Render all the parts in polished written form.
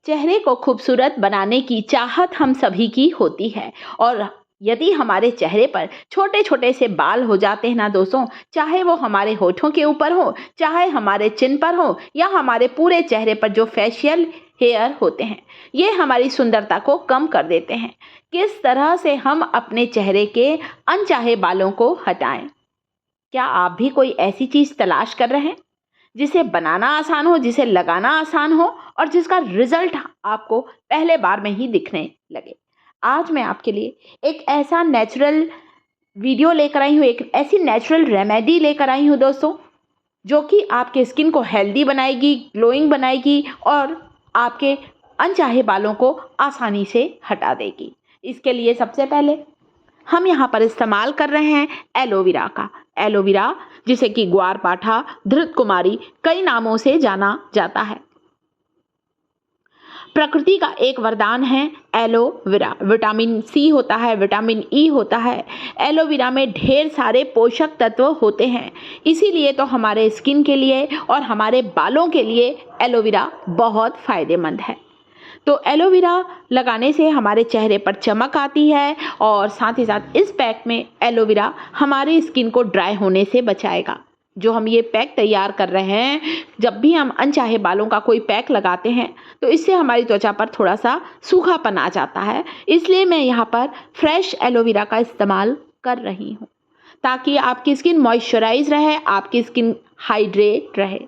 चेहरे को खूबसूरत बनाने की चाहत हम सभी की होती है और यदि हमारे चेहरे पर छोटे छोटे से बाल हो जाते हैं ना दोस्तों, चाहे वो हमारे होठों के ऊपर हो, चाहे हमारे चिन पर हो या हमारे पूरे चेहरे पर जो फेशियल हेयर होते हैं, ये हमारी सुंदरता को कम कर देते हैं। किस तरह से हम अपने चेहरे के अनचाहे बालों को हटाएं? क्या आप भी कोई ऐसी चीज तलाश कर रहे हैं जिसे बनाना आसान हो, जिसे लगाना आसान हो और जिसका रिजल्ट आपको पहले बार में ही दिखने लगे? आज मैं आपके लिए एक ऐसा नेचुरल वीडियो लेकर आई हूँ, एक ऐसी नेचुरल रेमेडी लेकर आई हूँ दोस्तों, जो कि आपके स्किन को हेल्दी बनाएगी, ग्लोइंग बनाएगी और आपके अनचाहे बालों को आसानी से हटा देगी। इसके लिए सबसे पहले हम यहाँ पर इस्तेमाल कर रहे हैं एलोवेरा का। एलोवेरा, जिसे कि ग्वारपाठा, धृत कुमारी कई नामों से जाना जाता है। प्रकृति का एक वरदान है एलोवेरा। विटामिन सी होता है, विटामिन ई होता है। एलोवेरा में ढेर सारे पोषक तत्व होते हैं, इसीलिए तो हमारे स्किन के लिए और हमारे बालों के लिए एलोवेरा बहुत फायदेमंद है। तो एलोवेरा लगाने से हमारे चेहरे पर चमक आती है और साथ ही साथ इस पैक में एलोवेरा हमारी स्किन को ड्राई होने से बचाएगा। जो हम ये पैक तैयार कर रहे हैं, जब भी हम अनचाहे बालों का कोई पैक लगाते हैं तो इससे हमारी त्वचा पर थोड़ा सा सूखापन आ जाता है, इसलिए मैं यहाँ पर फ्रेश एलोवेरा का इस्तेमाल कर रही हूँ ताकि आपकी स्किन मॉइस्चराइज रहे, आपकी स्किन हाइड्रेट रहे।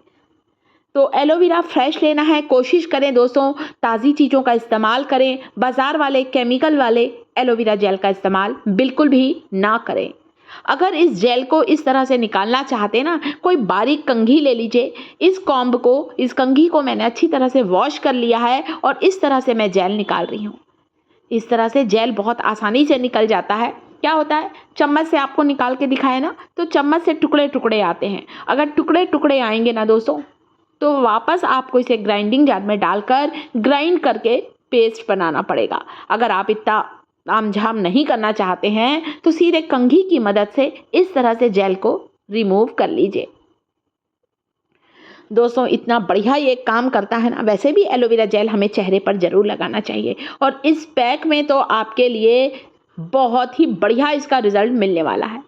तो एलोवेरा फ्रेश लेना है। कोशिश करें दोस्तों ताज़ी चीज़ों का इस्तेमाल करें, बाज़ार वाले केमिकल वाले एलोवेरा जेल का इस्तेमाल बिल्कुल भी ना करें। अगर इस जेल को इस तरह से निकालना चाहते ना, कोई बारीक कंघी ले लीजिए। इस कंघी को मैंने अच्छी तरह से वॉश कर लिया है और इस तरह से मैं जेल निकाल रही हूँ। इस तरह से जेल बहुत आसानी से निकल जाता है। क्या होता है, चम्मच से आपको निकाल के दिखाए ना, तो चम्मच से टुकड़े टुकड़े आते हैं। अगर टुकड़े टुकड़े आएंगे ना दोस्तों, तो वापस आपको इसे ग्राइंडिंग जार में डालकर ग्राइंड करके पेस्ट बनाना पड़ेगा। अगर आप इतना तामझाम नहीं करना चाहते हैं तो सीधे कंघी की मदद से इस तरह से जेल को रिमूव कर लीजिए। दोस्तों इतना बढ़िया ये काम करता है ना। वैसे भी एलोवेरा जेल हमें चेहरे पर ज़रूर लगाना चाहिए और इस पैक में तो आपके लिए बहुत ही बढ़िया इसका रिजल्ट मिलने वाला है।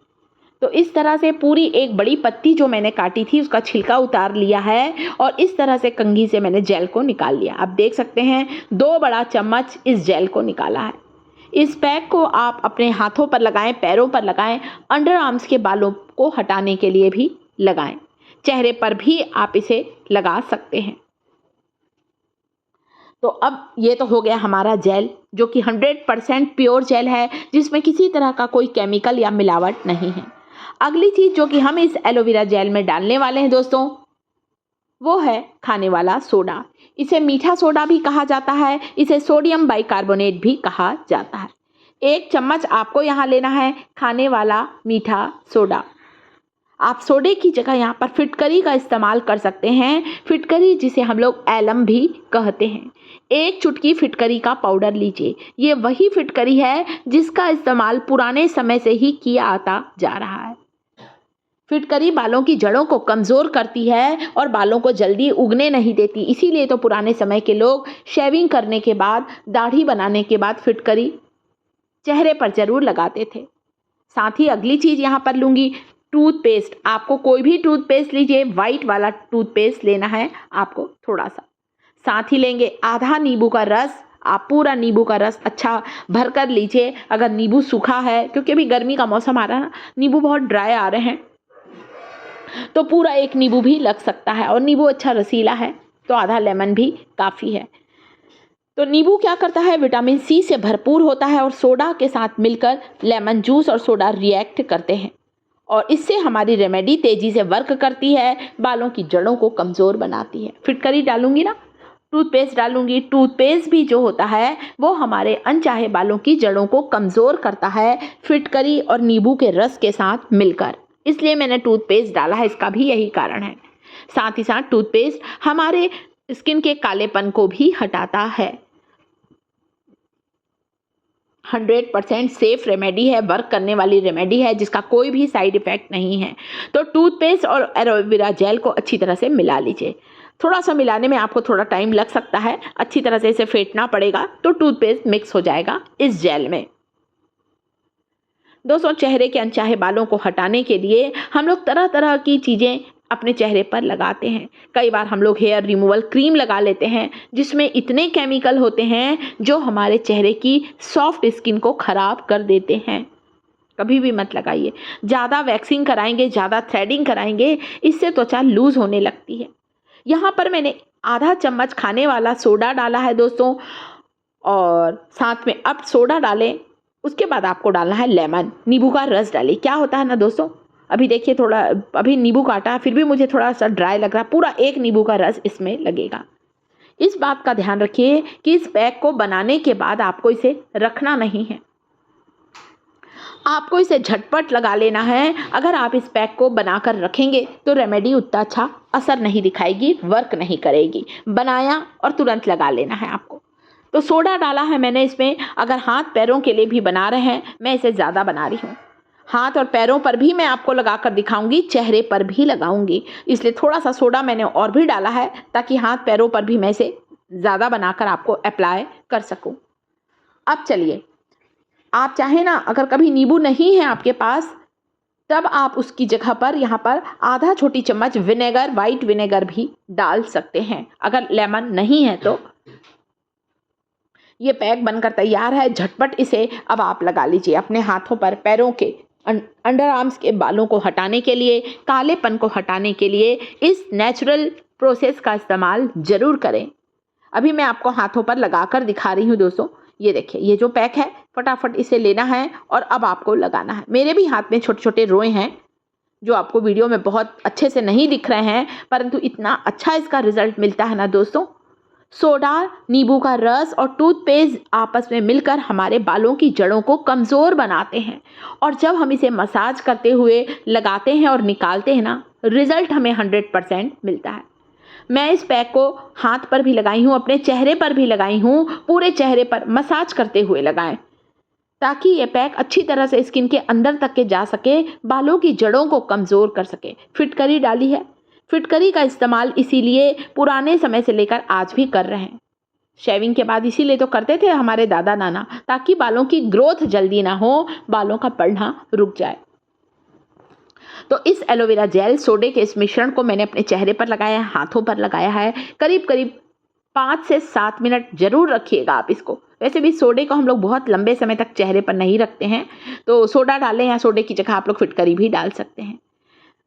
तो इस तरह से पूरी एक बड़ी पत्ती जो मैंने काटी थी उसका छिलका उतार लिया है और इस तरह से कंघी से मैंने जेल को निकाल लिया। आप देख सकते हैं 2 बड़ा चम्मच इस जेल को निकाला है। इस पैक को आप अपने हाथों पर लगाएं, पैरों पर लगाएं, अंडर आर्म्स के बालों को हटाने के लिए भी लगाएं, चेहरे पर भी आप इसे लगा सकते हैं। तो अब ये तो हो गया हमारा जेल, जो कि 100% प्योर जेल है, जिसमें किसी तरह का कोई केमिकल या मिलावट नहीं है। अगली चीज़ जो कि हम इस एलोवेरा जेल में डालने वाले हैं दोस्तों, वो है खाने वाला सोडा। इसे मीठा सोडा भी कहा जाता है, इसे सोडियम बाइकार्बोनेट भी कहा जाता है। 1 चम्मच आपको यहाँ लेना है खाने वाला मीठा सोडा। आप सोडे की जगह यहाँ पर फिटकरी का इस्तेमाल कर सकते हैं। फिटकरी, जिसे हम लोग एलम भी कहते हैं। 1 चुटकी फिटकरी का पाउडर लीजिए। ये वही फिटकरी है जिसका इस्तेमाल पुराने समय से ही किया आता जा रहा है। फिटकरी बालों की जड़ों को कमज़ोर करती है और बालों को जल्दी उगने नहीं देती, इसीलिए तो पुराने समय के लोग शेविंग करने के बाद, दाढ़ी बनाने के बाद फिटकरी चेहरे पर ज़रूर लगाते थे। साथ ही अगली चीज़ यहाँ पर लूँगी टूथपेस्ट। आपको कोई भी टूथपेस्ट लीजिए, वाइट वाला टूथपेस्ट लेना है आपको थोड़ा सा। साथ ही लेंगे आधा नींबू का रस। आप पूरा नींबू का रस अच्छा भर कर लीजिए। अगर नींबू सूखा है, क्योंकि अभी गर्मी का मौसम आ रहा है ना, नींबू बहुत ड्राई आ रहे हैं, तो पूरा 1 नींबू भी लग सकता है। और नींबू अच्छा रसीला है तो आधा लेमन भी काफ़ी है। तो नींबू क्या करता है, विटामिन सी से भरपूर होता है और सोडा के साथ मिलकर लेमन जूस और सोडा रिएक्ट करते हैं और इससे हमारी रेमेडी तेज़ी से वर्क करती है, बालों की जड़ों को कमज़ोर बनाती है। फिटकरी डालूंगी ना, टूथपेस्ट डालूंगी। टूथपेस्ट भी जो होता है वो हमारे अनचाहे बालों की जड़ों को कमज़ोर करता है, फिटकरी और नींबू के रस के साथ मिलकर। इसलिए मैंने टूथपेस्ट डाला है, इसका भी यही कारण है। साथ ही साथ टूथपेस्ट हमारे स्किन के कालेपन को भी हटाता है। 100% सेफ रेमेडी है, वर्क करने वाली रेमेडी है, जिसका कोई भी साइड इफ़ेक्ट नहीं है। तो टूथपेस्ट और एलोवेरा जेल को अच्छी तरह से मिला लीजिए। थोड़ा सा मिलाने में आपको थोड़ा टाइम लग सकता है, अच्छी तरह से इसे फेंटना पड़ेगा तो टूथपेस्ट मिक्स हो जाएगा इस जेल में। दोस्तों, चेहरे के अनचाहे बालों को हटाने के लिए हम लोग तरह तरह की चीज़ें अपने चेहरे पर लगाते हैं। कई बार हम लोग हेयर रिमूवल क्रीम लगा लेते हैं जिसमें इतने केमिकल होते हैं जो हमारे चेहरे की सॉफ्ट स्किन को ख़राब कर देते हैं। कभी भी मत लगाइए। ज़्यादा वैक्सिंग कराएंगे, ज़्यादा थ्रेडिंग कराएंगे, इससे त्वचा लूज होने लगती है। यहाँ पर मैंने आधा चम्मच खाने वाला सोडा डाला है दोस्तों, और साथ में अब सोडा डालें, उसके बाद आपको डालना है लेमन, नींबू का रस डालिए। क्या होता है ना दोस्तों, अभी देखिए थोड़ा, अभी नींबू काटा फिर भी मुझे थोड़ा सा ड्राई लग रहा है, पूरा एक नींबू का रस इसमें लगेगा। इस बात का ध्यान रखिए कि इस पैक को बनाने के बाद आपको इसे रखना नहीं है, आपको इसे झटपट लगा लेना है। अगर आप इस पैक को बनाकर रखेंगे तो रेमेडी उतना अच्छा असर नहीं दिखाएगी, वर्क नहीं करेगी। बनाया और तुरंत लगा लेना है आपको। तो सोडा डाला है मैंने इसमें। अगर हाथ पैरों के लिए भी बना रहे हैं, मैं इसे ज़्यादा बना रही हूँ। हाथ और पैरों पर भी मैं आपको लगा कर दिखाऊंगी, चेहरे पर भी लगाऊंगी, इसलिए थोड़ा सा सोडा मैंने और भी डाला है ताकि हाथ पैरों पर भी मैं इसे ज़्यादा बनाकर आपको अप्लाई कर सकूं। अब चलिए, आप चाहें ना, अगर कभी नींबू नहीं है आपके पास, तब आप उसकी जगह पर यहाँ पर आधा छोटी चम्मच विनेगर, वाइट विनेगर भी डाल सकते हैं। अगर लेमन नहीं है तो ये पैक बनकर तैयार है। झटपट इसे अब आप लगा लीजिए अपने हाथों पर, पैरों के अंडर आर्म्स के बालों को हटाने के लिए, कालेपन को हटाने के लिए इस नेचुरल प्रोसेस का इस्तेमाल ज़रूर करें। अभी मैं आपको हाथों पर लगा कर दिखा रही हूँ दोस्तों। ये देखिए, ये जो पैक है, फटाफट इसे लेना है और अब आपको लगाना है। मेरे भी हाथ में छोटे छोटे रोए हैं जो आपको वीडियो में बहुत अच्छे से नहीं दिख रहे हैं, परंतु इतना अच्छा इसका रिजल्ट मिलता है ना दोस्तों। सोडा, नींबू का रस और टूथपेस्ट आपस में मिलकर हमारे बालों की जड़ों को कमज़ोर बनाते हैं, और जब हम इसे मसाज करते हुए लगाते हैं और निकालते हैं ना, रिज़ल्ट हमें 100% मिलता है। मैं इस पैक को हाथ पर भी लगाई हूँ, अपने चेहरे पर भी लगाई हूँ। पूरे चेहरे पर मसाज करते हुए लगाएं ताकि ये पैक अच्छी तरह से स्किन के अंदर तक के जा सके, बालों की जड़ों को कमज़ोर कर सके। फिटकरी डाली है। फिटकरी का इस्तेमाल इसीलिए पुराने समय से लेकर आज भी कर रहे हैं। शेविंग के बाद इसीलिए तो करते थे हमारे दादा नाना, ताकि बालों की ग्रोथ जल्दी ना हो, बालों का बढ़ना रुक जाए। तो इस एलोवेरा जेल सोडे के इस मिश्रण को मैंने अपने चेहरे पर लगाया है, हाथों पर लगाया है। करीब करीब 5 से 7 मिनट जरूर रखिएगा आप इसको। वैसे भी सोडे को हम लोग बहुत लंबे समय तक चेहरे पर नहीं रखते हैं, तो सोडा डालें या सोडे की जगह आप लोग फिटकरी भी डाल सकते हैं।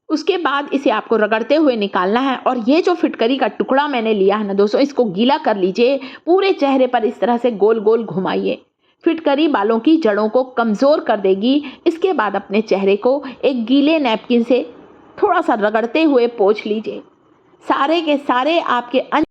उसके बाद इसे आपको रगड़ते हुए निकालना है, और ये जो फिटकरी का टुकड़ा मैंने लिया है ना दोस्तों, इसको गीला कर लीजिए। पूरे चेहरे पर इस तरह से गोल गोल घुमाइए। फिटकरी बालों की जड़ों को कमज़ोर कर देगी। इसके बाद अपने चेहरे को एक गीले नैपकिन से थोड़ा सा रगड़ते हुए पोंछ लीजिए। सारे के सारे आपके